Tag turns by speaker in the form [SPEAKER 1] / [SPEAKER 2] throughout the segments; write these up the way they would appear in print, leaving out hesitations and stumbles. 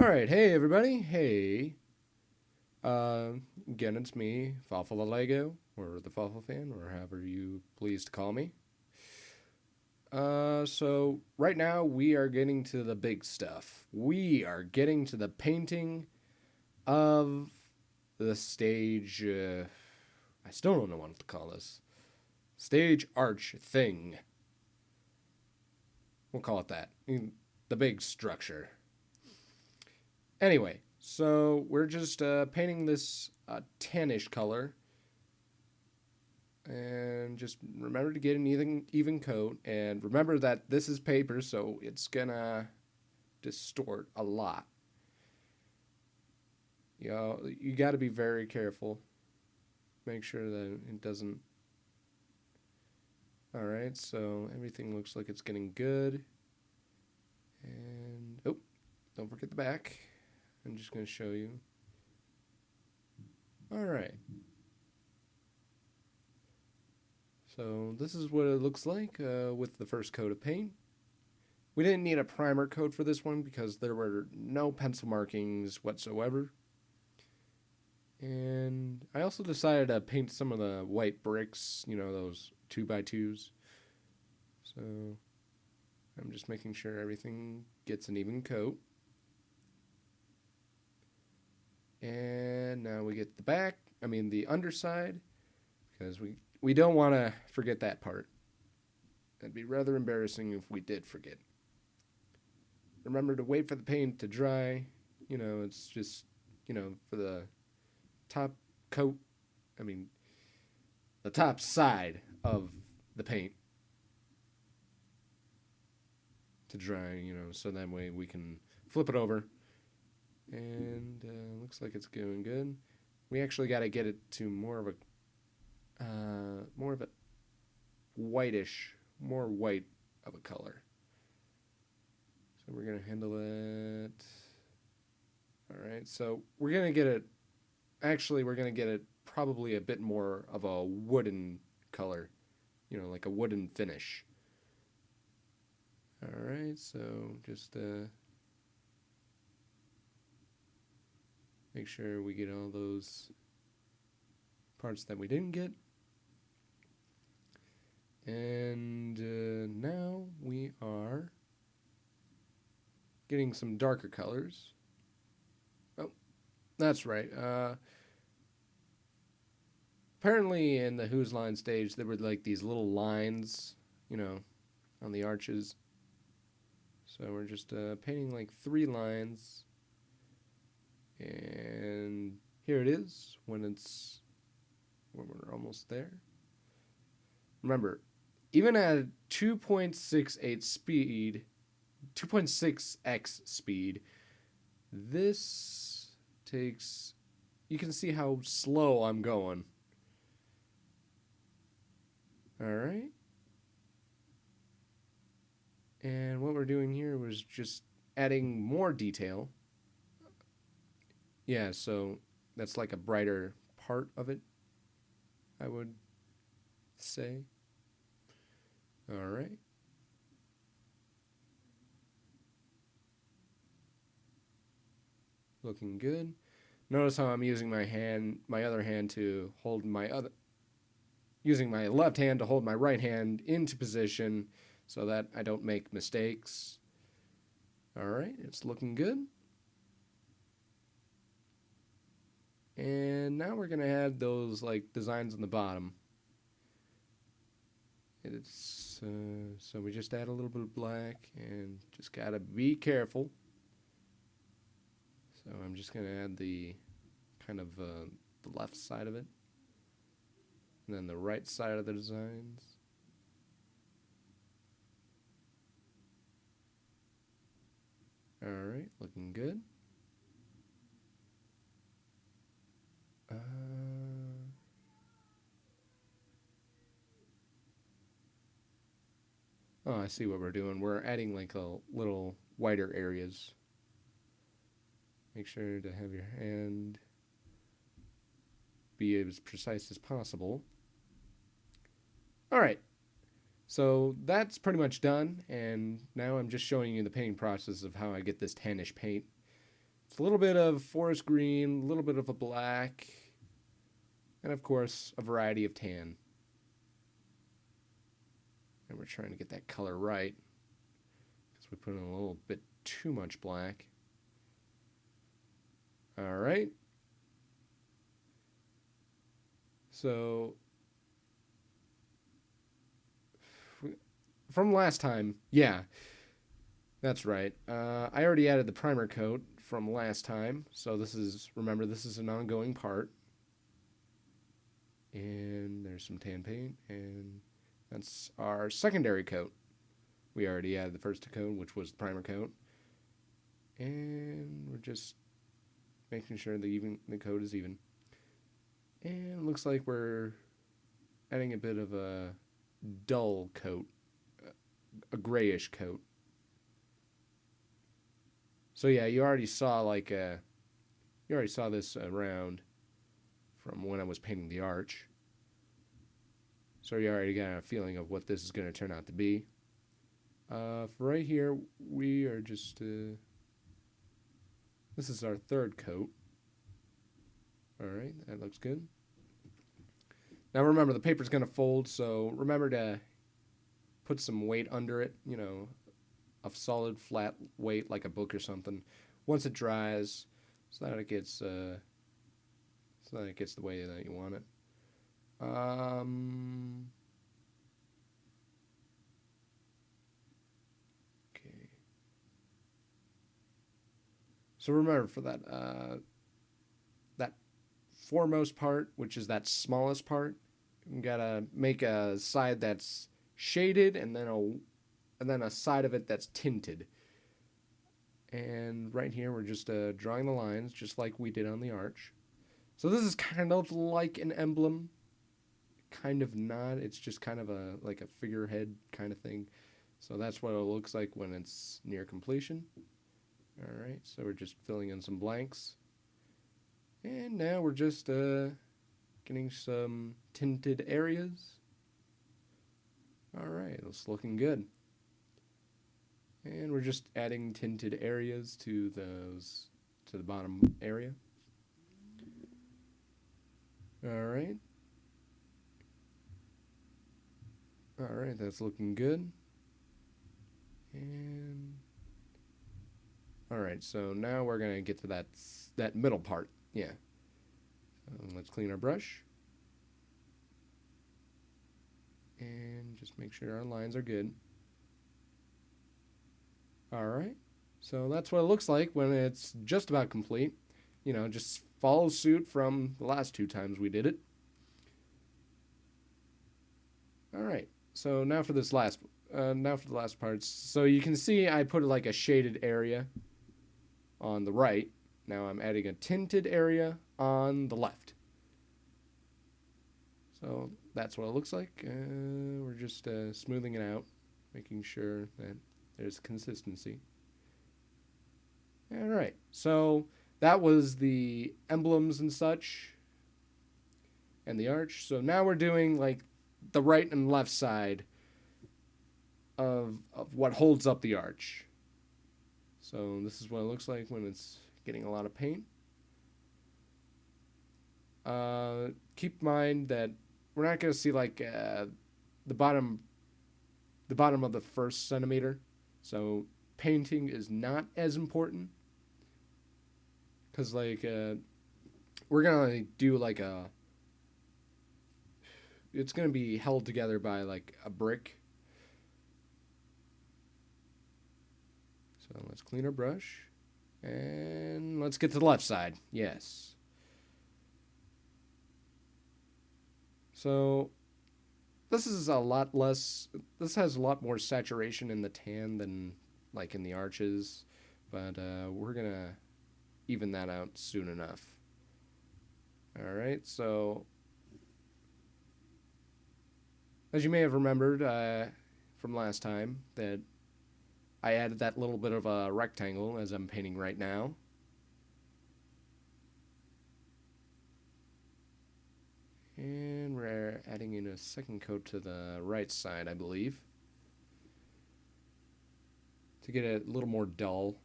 [SPEAKER 1] All right, hey everybody, hey. Uh, Again, it's me, Fawful the Lego, or the Fawful fan, or however you please to call me. So right now we are getting to the big stuff. We are getting to the painting of the stage. I still don't know what to call this. Stage arch thing. We'll call it that. The big structure. Anyway, so we're just painting this tannish color, and just remember to get an even coat, and remember that this is paper, so it's gonna distort a lot. You got to be very careful. Make sure that it doesn't. All right, so everything looks like it's getting good, and oh, don't forget the back. I'm just gonna show you. All right. So this is what it looks like with the first coat of paint. We didn't need a primer coat for this one because there were no pencil markings whatsoever. And I also decided to paint some of the white bricks, those 2x2s. So I'm just making sure everything gets an even coat. And now we get the underside, because we don't want to forget that part. It'd be rather embarrassing if we did forget. Remember to wait for the paint to dry. It's just, for the top coat, I mean, the top side of the paint to dry, so that way we can flip it over. And looks like it's going good. We actually got to get it to more of a whitish, more white of a color. So we're going to handle it. All right, so we're going to get it, probably a bit more of a wooden color, like a wooden finish. All right, so just make sure we get all those parts that we didn't get. And now we are getting some darker colors. Oh, that's right. Apparently in the Whose Line stage, there were like these little lines, on the arches. So we're just painting like 3 lines. And here it is when we're almost there. Remember, even at 2.68 speed, 2.6x speed, this takes, you can see how slow I'm going. All right. And what we're doing here was just adding more detail. Yeah, so that's like a brighter part of it, I would say. All right. Looking good. Notice how I'm using my other hand to hold using my left hand to hold my right hand into position so that I don't make mistakes. All right, it's looking good. And now we're going to add those like designs on the bottom. So we just add a little bit of black and just got to be careful. So I'm just going to add the kind of the left side of it, and then the right side of the designs. All right, looking good. Oh, I see what we're doing. We're adding like a little whiter areas. Make sure to have your hand be as precise as possible. All right, so that's pretty much done, and now I'm just showing you the painting process of how I get this tannish paint. It's a little bit of forest green, a little bit of a black, and of course, a variety of tan. And we're trying to get that color right because we put in a little bit too much black. All right. So from last time, yeah, that's right. I already added the primer coat from last time, so remember, this is an ongoing part. And there's some tan paint, and that's our secondary coat. We already added the first coat, which was the primer coat. And we're just making sure the coat is even. And it looks like we're adding a bit of a dull coat, a grayish coat. So yeah, you already saw this around from when I was painting the arch. So you already got a feeling of what this is going to turn out to be. For right here, we are just this is our third coat. All right, that looks good. Now remember, the paper's going to fold, so remember to put some weight under it, a solid flat weight like a book or something, once it dries, so that it gets the way that you want it. Okay. So remember, for that foremost part, which is that smallest part, you gotta make a side that's shaded and then a side of it that's tinted. And right here we're just drawing the lines just like we did on the arch. So this is kind of like an emblem, kind of not. It's just kind of like a figurehead kind of thing. So that's what it looks like when it's near completion. All right, so we're just filling in some blanks. And now we're just getting some tinted areas. All right, it's looking good. And we're just adding tinted areas to the bottom area. All right. All right, that's looking good. And all right, so now we're gonna get to that middle part. Yeah. Let's clean our brush. And just make sure our lines are good. All right. So that's what it looks like when it's just about complete. Just follows suit from the last two times we did it. All right. So now for the last parts. So you can see I put like a shaded area on the right. Now I'm adding a tinted area on the left. So that's what it looks like. We're just smoothing it out, making sure that there's consistency. All right. So that was the emblems and such and the arch. So now we're doing like the right and left side of what holds up the arch. So this is what it looks like when it's getting a lot of paint. Keep in mind that we're not going to see like the bottom of the first centimeter. So painting is not as important because like we're gonna do like it's gonna be held together by like a brick. So let's clean our brush and let's get to the left side. Yes. So this has a lot more saturation in the tan than like in the arches, but we're gonna even that out soon enough. All right, so as you may have remembered from last time, that I added that little bit of a rectangle as I'm painting right now. And we're adding in a second coat to the right side, I believe, to get it a little more dull.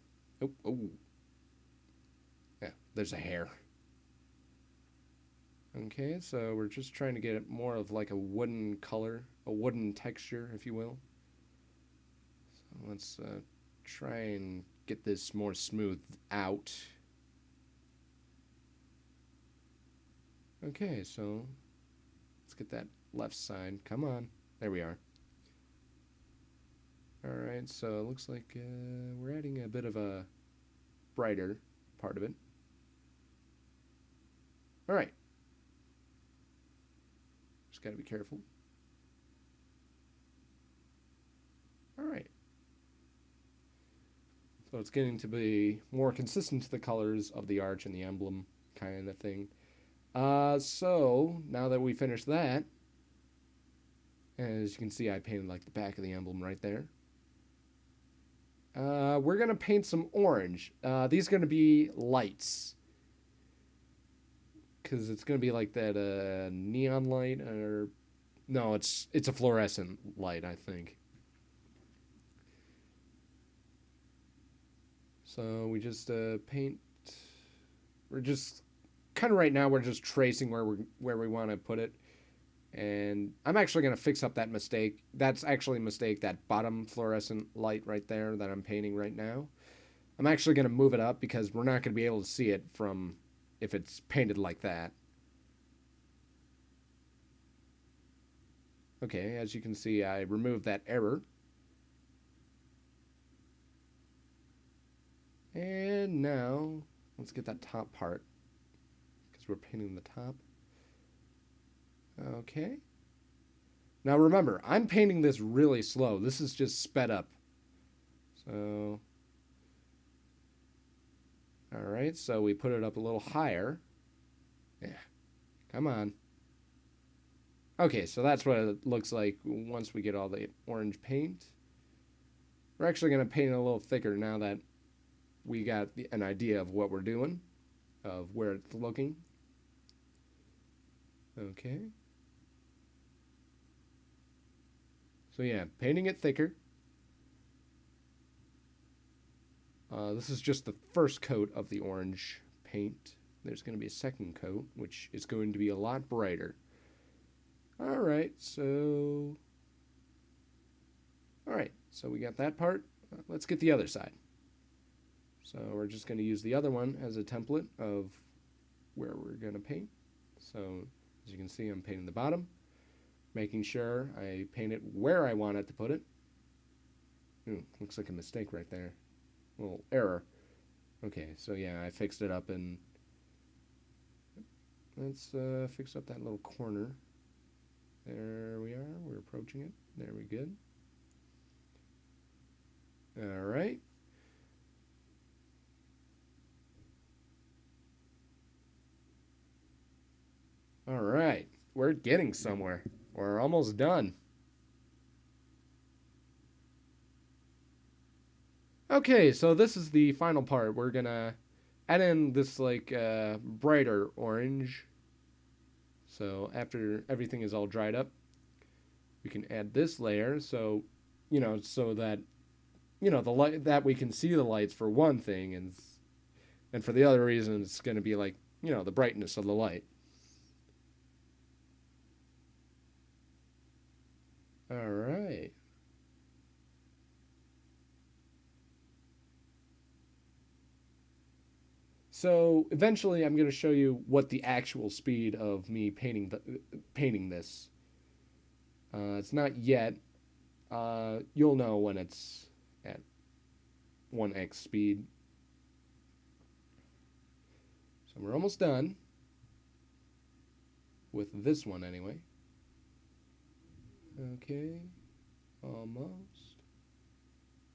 [SPEAKER 1] Oh. there's a hair. Okay, so we're just trying to get it more of like a wooden color, a wooden texture, if you will. So let's try and get this more smooth out. Okay, so let's get that left side. Come on. There we are. Alright, so it looks like we're adding a bit of a brighter part of it. Alright. Just gotta be careful. Alright. So it's getting to be more consistent to the colors of the arch and the emblem kind of thing. So now that we finished that, as you can see, I painted like the back of the emblem right there. We're gonna paint some orange. These are gonna be lights, because it's gonna be like that neon light, or no, it's a fluorescent light, I think. So we just paint. We're just kind of right now. We're just tracing where we want to put it, and I'm actually gonna fix up that mistake. That's actually a mistake. That bottom fluorescent light right there that I'm painting right now. I'm actually gonna move it up because we're not gonna be able to see it from if it's painted like that. Okay, as you can see, I removed that error. And now, let's get that top part, because we're painting the top. Okay. Now remember, I'm painting this really slow. This is just sped up. So, alright, so we put it up a little higher. Yeah, come on. Okay, so that's what it looks like once we get all the orange paint. We're actually going to paint it a little thicker now that we got an idea of what we're doing, of where it's looking. Okay. So yeah, painting it thicker. This is just the first coat of the orange paint. There's going to be a second coat, which is going to be a lot brighter. Alright, so we got that part. Let's get the other side. So we're just going to use the other one as a template of where we're going to paint. So as you can see, I'm painting the bottom, making sure I paint it where I want it to put it. Ooh, looks like a mistake right there. A little error. Okay, so yeah, I fixed it up, and let's fix up that little corner. There we are. We're approaching it. There we good. All right. All right. We're getting somewhere. We're almost done. Okay, so this is the final part. We're gonna add in this like brighter orange. So after everything is all dried up, we can add this layer. So, so that the light, that we can see the lights for one thing, and for the other reason, it's going to be like the brightness of the light. All right. So eventually, I'm going to show you what the actual speed of me painting this. It's not yet. You'll know when it's at 1x speed. So we're almost done with this one anyway. Okay, almost.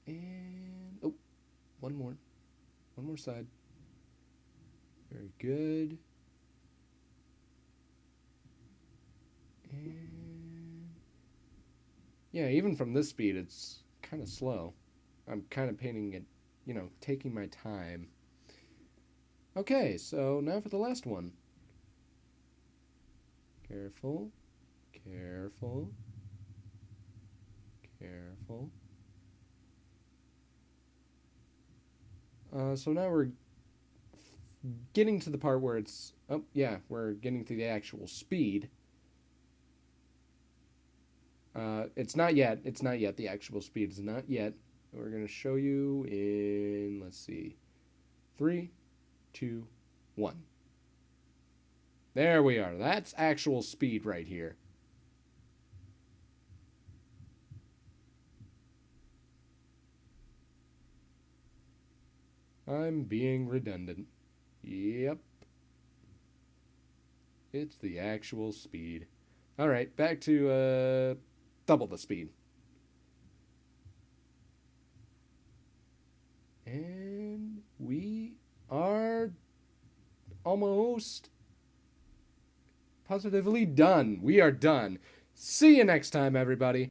[SPEAKER 1] And oh, one more side. Very good. And yeah, even from this speed, it's kind of slow. I'm kind of painting it, taking my time. Okay, so now for the last one. Careful, careful, careful. So now we're getting to the part where it's, oh yeah, we're getting to the actual speed. It's not yet. It's not yet. The actual speed is not yet. We're going to show you in, let's see, 3, 2, 1. There we are. That's actual speed right here. I'm being redundant. Yep. It's the actual speed. All right, back to double the speed. And we are almost positively done. We are done. See you next time, everybody.